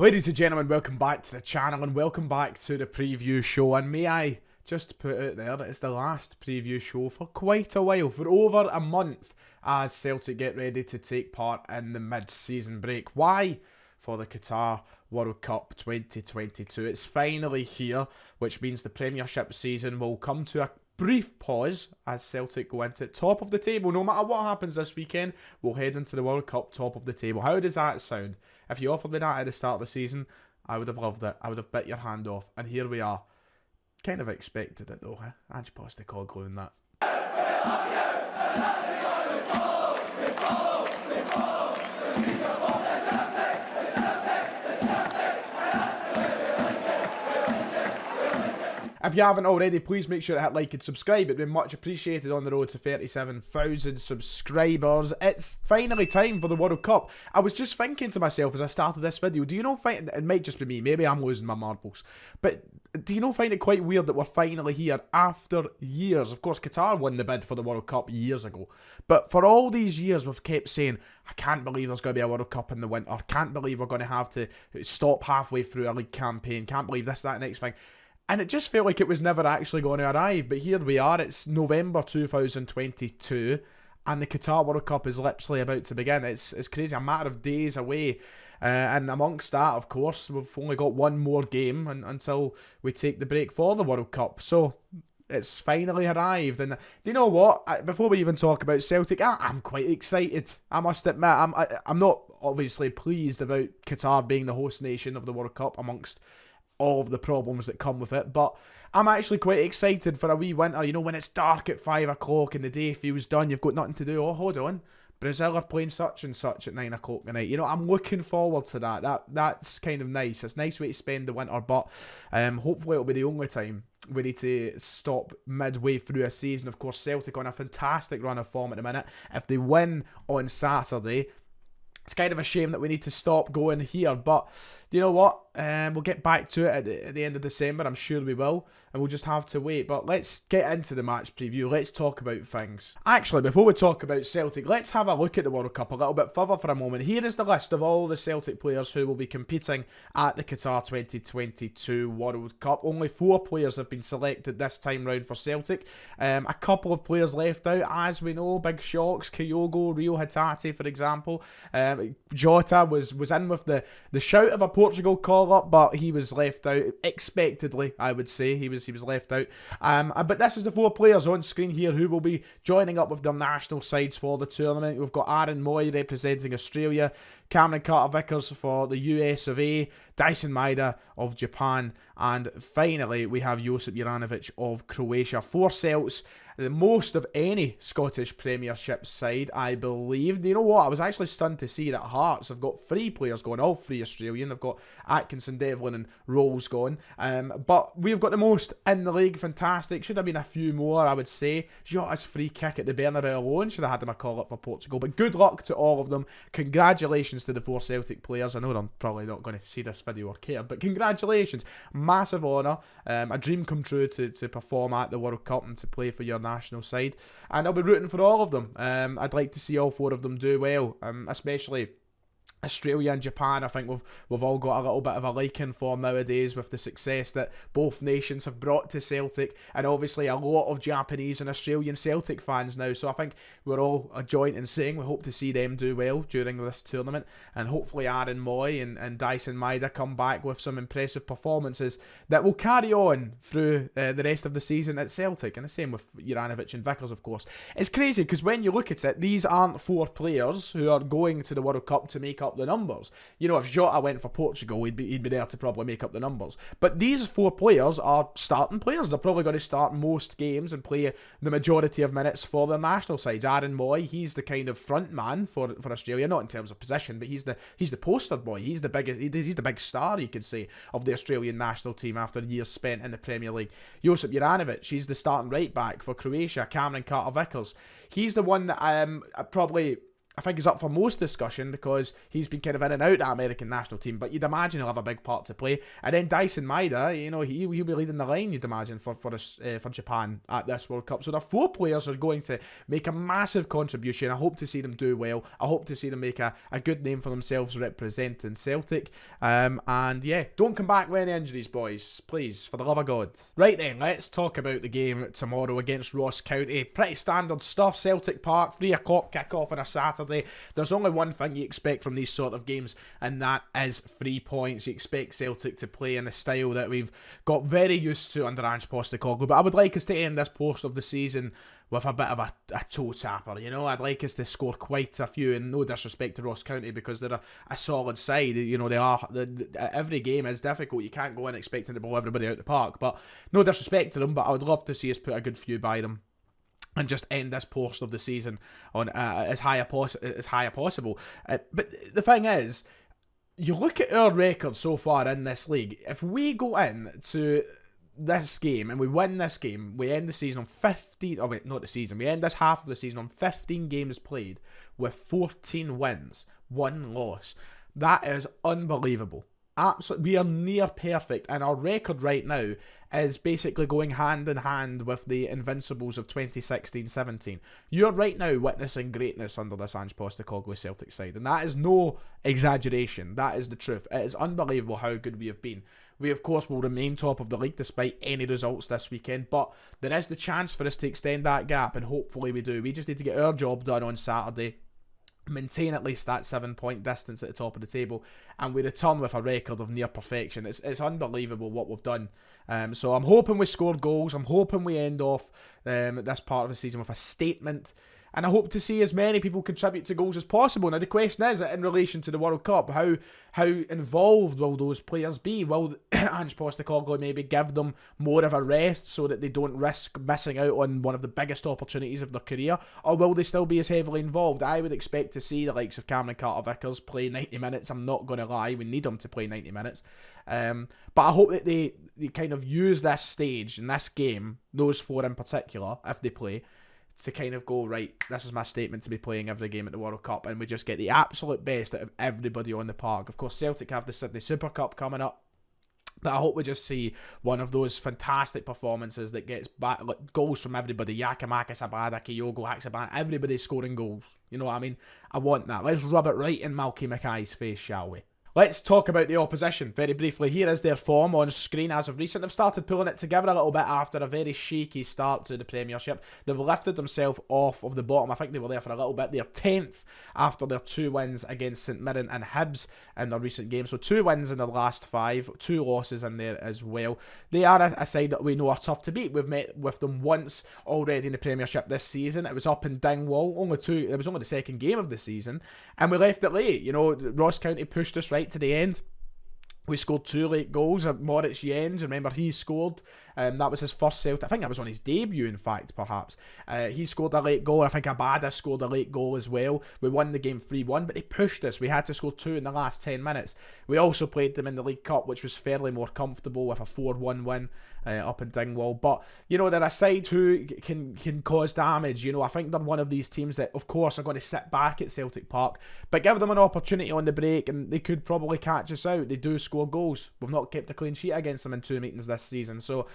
Ladies and gentlemen, welcome back to the channel and welcome back to the preview show. And may I just put out there that it's the last preview show for quite a while, for over a month, as Celtic get ready to take part in the mid-season break. Why? For the Qatar World Cup 2022. It's finally here, which means the Premiership season will come to a brief pause as Celtic go into top of the table. No matter what happens this weekend, we'll head into the World Cup top of the table. How does that sound? If you offered me that at the start of the season, I would have loved it. I would have bit your hand off. And here we are. Kind of expected it though, huh? Ange Postecoglou and that. If you haven't already, please make sure to hit like and subscribe. It'd be much appreciated on the road to 37,000 subscribers. It's finally time for the World Cup. I was just thinking to myself as I started this video, do you not find, it might just be me, maybe I'm losing my marbles, but do you not find it quite weird that we're finally here after years? Of course, Qatar won the bid for the World Cup years ago, but for all these years we've kept saying, I can't believe there's going to be a World Cup in the winter, can't believe we're going to have to stop halfway through a league campaign, can't believe this, that, next thing. And it just felt like it was never actually going to arrive. But here we are. It's November 2022. And the Qatar World Cup is literally about to begin. It's crazy. A matter of days away. And amongst that, of course, we've only got one more game until we take the break for the World Cup. So it's finally arrived. And do you know what? Before we even talk about Celtic, I'm quite excited. I must admit, I'm not obviously pleased about Qatar being the host nation of the World Cup amongst all of the problems that come with it, but I'm actually quite excited for a wee winter. You know, when it's dark at 5 o'clock and the day feels done, you've got nothing to do. Oh, hold on, Brazil are playing such and such at 9 o'clock at night. You know, I'm looking forward to that. That's kind of nice. It's a nice way to spend the winter, but hopefully it'll be the only time we need to stop midway through a season. Of course, Celtic on a fantastic run of form at the minute. If they win on Saturday, it's kind of a shame that we need to stop going here, but you know what? We'll get back to it at the end of December. I'm sure we will, and we'll just have to wait. But let's get into the match preview. Let's talk about things. Actually, before we talk about Celtic, let's have a look at the World Cup a little bit further for a moment. Here is the list of all the Celtic players who will be competing at the Qatar 2022 World Cup. Only 4 players have been selected this time round for Celtic. A couple of players left out, as we know. Big shocks. Kyogo, Rio Hatate, for example. Jota was in with the shout of a Portugal call-up, but he was left out, expectedly, I would say. He was left out. But this is the 4 players on screen here who will be joining up with their national sides for the tournament. We've got Aaron Moy representing Australia, Cameron Carter-Vickers for the US of A, Dyson Maeda of Japan, and finally we have Josip Juranovic of Croatia. 4 Celts, the most of any Scottish Premiership side, I believe. You know what? I was actually stunned to see that Hearts have got 3 players going, all 3 Australian. They've got Atkinson, Devlin and Rolls gone. But we've got the most in the league. Fantastic. Should have been a few more, I would say. Jota's free kick at the Bernabeu alone. Should have had him a call-up for Portugal. But good luck to all of them. Congratulations to the 4 Celtic players. I know they're probably not going to see this video or care, but congratulations. Massive honour. A dream come true to perform at the World Cup and to play for your national side. And I'll be rooting for all of them. I'd like to see all 4 of them do well, especially Australia and Japan. I think we've all got a little bit of a liking for nowadays with the success that both nations have brought to Celtic, and obviously a lot of Japanese and Australian Celtic fans now. So I think we're all a joint in saying we hope to see them do well during this tournament, and hopefully Aaron Moy and Dyson Maeda come back with some impressive performances that will carry on through the rest of the season at Celtic, and the same with Juranovic and Vickers, of course. It's crazy because when you look at it, these aren't 4 players who are going to the World Cup to make up the numbers. You know, if Jota went for Portugal, he'd be there to probably make up the numbers. But these 4 players are starting players. They're probably going to start most games and play the majority of minutes for their national sides. Aaron Moy, he's the kind of front man for Australia, not in terms of position, but he's the poster boy. He's the big star, you could say, of the Australian national team after years spent in the Premier League. Josip Juranovic, he's the starting right back for Croatia. Cameron Carter-Vickers, he's the one that probably I think he's up for most discussion because he's been kind of in and out of that American national team, but you'd imagine he'll have a big part to play. And then Dyson Maeda, you know, he'll be leading the line, you'd imagine, for Japan at this World Cup. So the 4 players are going to make a massive contribution. I hope to see them do well. I hope to see them make a good name for themselves representing Celtic. And yeah, don't come back with any injuries, boys. Please, for the love of God. Right then, let's talk about the game tomorrow against Ross County. Pretty standard stuff. Celtic Park, 3 o'clock kick-off on a Saturday. There's only one thing you expect from these sort of games, and that is 3 points. You expect Celtic to play in the style that we've got very used to under Ange Postecoglou, but I would like us to end this post of the season with a bit of a toe tapper, you know. I'd like us to score quite a few, and no disrespect to Ross County because they're a solid side, you know. They are, every game is difficult. You can't go in expecting to blow everybody out the park, but no disrespect to them, but I would love to see us put a good few by them and just end this portion of the season on as high as possible. But the thing is, you look at our record so far in this league. If we go in to this game and we win this game, we end the season on 15. Oh wait, not the season. We end this half of the season on 15 games played with 14 wins, 1 loss. That is unbelievable. Absolutely, we are near perfect, and our record right now is basically going hand in hand with the Invincibles of 2016-17. You're right now witnessing greatness under this Ange Postecoglou Celtic side, and that is no exaggeration. That is the truth. It is unbelievable how good we have been. We, of course, will remain top of the league despite any results this weekend, but there is the chance for us to extend that gap, and hopefully we do. We just need to get our job done on Saturday, maintain at least that 7-point distance at the top of the table, and we return with a record of near perfection. It's unbelievable what we've done. So I'm hoping we scored goals. I'm hoping we end off this part of the season with a statement. And I hope to see as many people contribute to goals as possible. Now, the question is, in relation to the World Cup, how involved will those players be? Will Ange Postecoglou maybe give them more of a rest so that they don't risk missing out on one of the biggest opportunities of their career? Or will they still be as heavily involved? I would expect to see the likes of Cameron Carter-Vickers play 90 minutes. I'm not going to lie, we need them to play 90 minutes. But I hope that they kind of use this stage and this game, those 4 in particular, if they play, to kind of go, right, this is my statement to be playing every game at the World Cup, and we just get the absolute best out of everybody on the park. Of course, Celtic have the Sydney Super Cup coming up, but I hope we just see one of those fantastic performances that gets back, like, goals from everybody. Yakimakis, Abada, Kyogo, Haxaban, everybody scoring goals. You know what I mean? I want that. Let's rub it right in Malky Mackay's face, shall we? Let's talk about the opposition very briefly. Here is their form on screen as of recent. They've started pulling it together a little bit after a very shaky start to the Premiership. They've lifted themselves off of the bottom. I think they were there for a little bit. They're 10th after their 2 wins against St Mirren and Hibs in their recent games. So 2 wins in their last 5, 2 losses in there as well. They are a side that we know are tough to beat. We've met with them once already in the Premiership this season. It was up in Dingwall. It was only the second game of the season, and we left it late. You know, Ross County pushed us right to the end. We scored 2 late goals. Moritz Jens, remember, he scored. That was his first Celtic. I think that was on his debut, in fact, perhaps. He scored a late goal. I think Abada scored a late goal as well. We won the game 3-1, but they pushed us. We had to score 2 in the last 10 minutes. We also played them in the League Cup, which was fairly more comfortable with a 4-1 win up in Dingwall. But, you know, they're a side who can cause damage. You know, I think they're one of these teams that, of course, are going to sit back at Celtic Park, but give them an opportunity on the break and they could probably catch us out. They do score goals. We've not kept a clean sheet against them in 2 meetings this season. So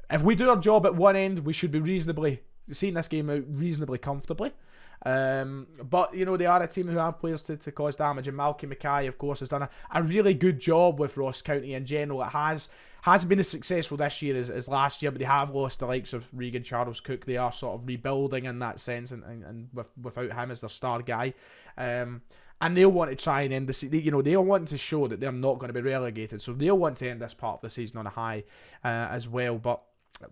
if we do our job at one end, we should be reasonably seeing this game out reasonably comfortably. But, you know, they are a team who have players to cause damage, and Malky Mackay, of course, has done a really good job with Ross County in general. It hasn't been as successful this year as last year, but they have lost the likes of Regan Charles Cook. They are sort of rebuilding in that sense, and without him as their star guy. And they'll want to try and end the season. You know, they'll want to show that they're not going to be relegated, so they'll want to end this part of the season on a high as well. But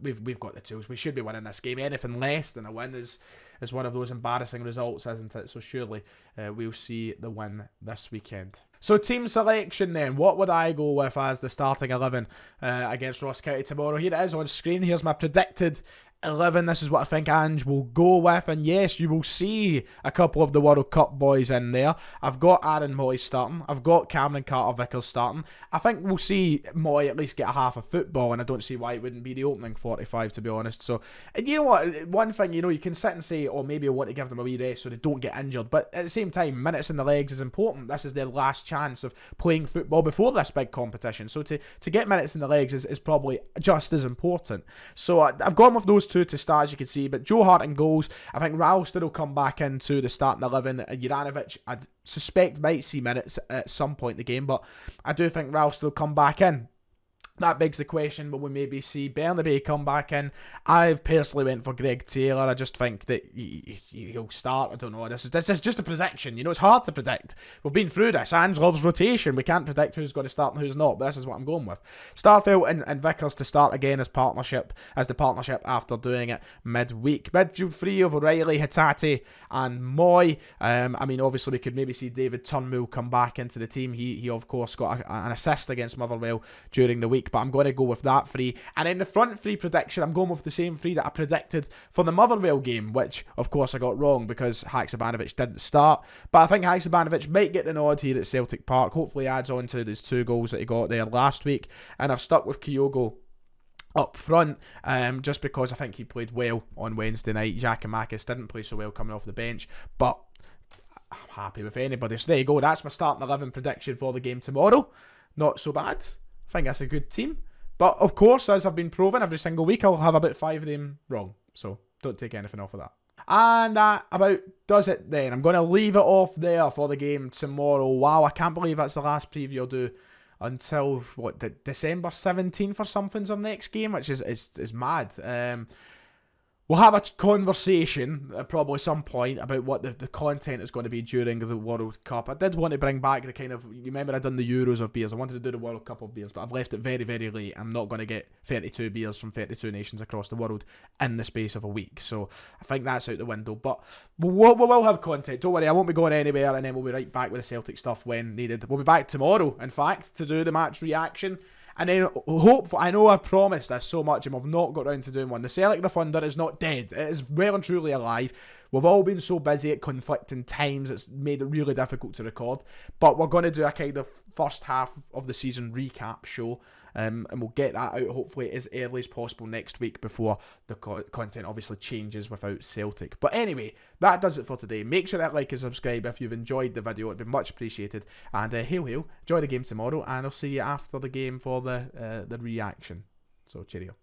we've got the tools. We should be winning this game. Anything less than a win is one of those embarrassing results, isn't it? So surely we'll see the win this weekend. So team selection then. What would I go with as the starting 11 against Ross County tomorrow? Here it is on screen. Here's my predicted 11, this is what I think Ange will go with, and yes, you will see a couple of the World Cup boys in there. I've got Aaron Moy starting, I've got Cameron Carter-Vickers starting. I think we'll see Moy at least get a half of football, and I don't see why it wouldn't be the opening 45, to be honest. So, and you know what, one thing, you can sit and say, oh, maybe I want to give them a wee rest so they don't get injured, but at the same time, minutes in the legs is important. This is their last chance of playing football before this big competition, so to get minutes in the legs is probably just as important. So I've gone with those two to start, as you can see, but Joe Hart in goals. I think Ralston will come back into the starting 11. Juranovic, I suspect, might see minutes at some point in the game, but I do think Ralston will come back in. That begs the question, will we maybe see Bernabei come back in? I've personally went for Greg Taylor. I just think that he'll start. I don't know. This is just a prediction. It's hard to predict. We've been through this. Ange loves rotation. We can't predict who's going to start and who's not, but this is what I'm going with. Starfelt and Vickers to start again as the partnership after doing it midweek. Midfield three of O'Reilly, Hatate and Moy. Obviously we could maybe see David Turnbull come back into the team. He of course got an assist against Motherwell during the week, but I'm going to go with that three. And in the front three prediction, I'm going with the same three that I predicted for the Motherwell game, which of course I got wrong because Haksabanovic didn't start. But I think Haksabanovic might get the nod here at Celtic Park. Hopefully adds on to his 2 goals that he got there last week. And I've stuck with Kyogo up front, just because I think he played well on Wednesday night. Giakoumakis didn't play so well coming off the bench, but I'm happy with anybody. So there you go. That's my starting 11 prediction for the game tomorrow. Not so bad. I think that's a good team. But of course, as I've been proven every single week, I'll have about 5 of them wrong. So don't take anything off of that. And that about does it then. I'm going to leave it off there for the game tomorrow. Wow, I can't believe that's the last preview I'll do until, December 17th or something's our next game, which is mad. We'll have a conversation probably some point about what the content is going to be during the World Cup. I did want to bring back the kind of, you remember I'd done the Euros of beers. I wanted to do the World Cup of beers, but I've left it very, very late. I'm not going to get 32 beers from 32 nations across the world in the space of a week. So I think that's out the window. But we'll have content. Don't worry, I won't be going anywhere, and then we'll be right back with the Celtic stuff when needed. We'll be back tomorrow, in fact, to do the match reaction. And then I know I've promised this so much and we've not got around to doing one. The Celtic Refunder is not dead. It is well and truly alive. We've all been so busy at conflicting times, it's made it really difficult to record. But we're going to do a kind of first half of the season recap show. And we'll get that out hopefully as early as possible next week before the content obviously changes without Celtic. But anyway, that does it for today. Make sure to like and subscribe if you've enjoyed the video. It'd be much appreciated. And hail, enjoy the game tomorrow, and I'll see you after the game for the reaction. So cheerio.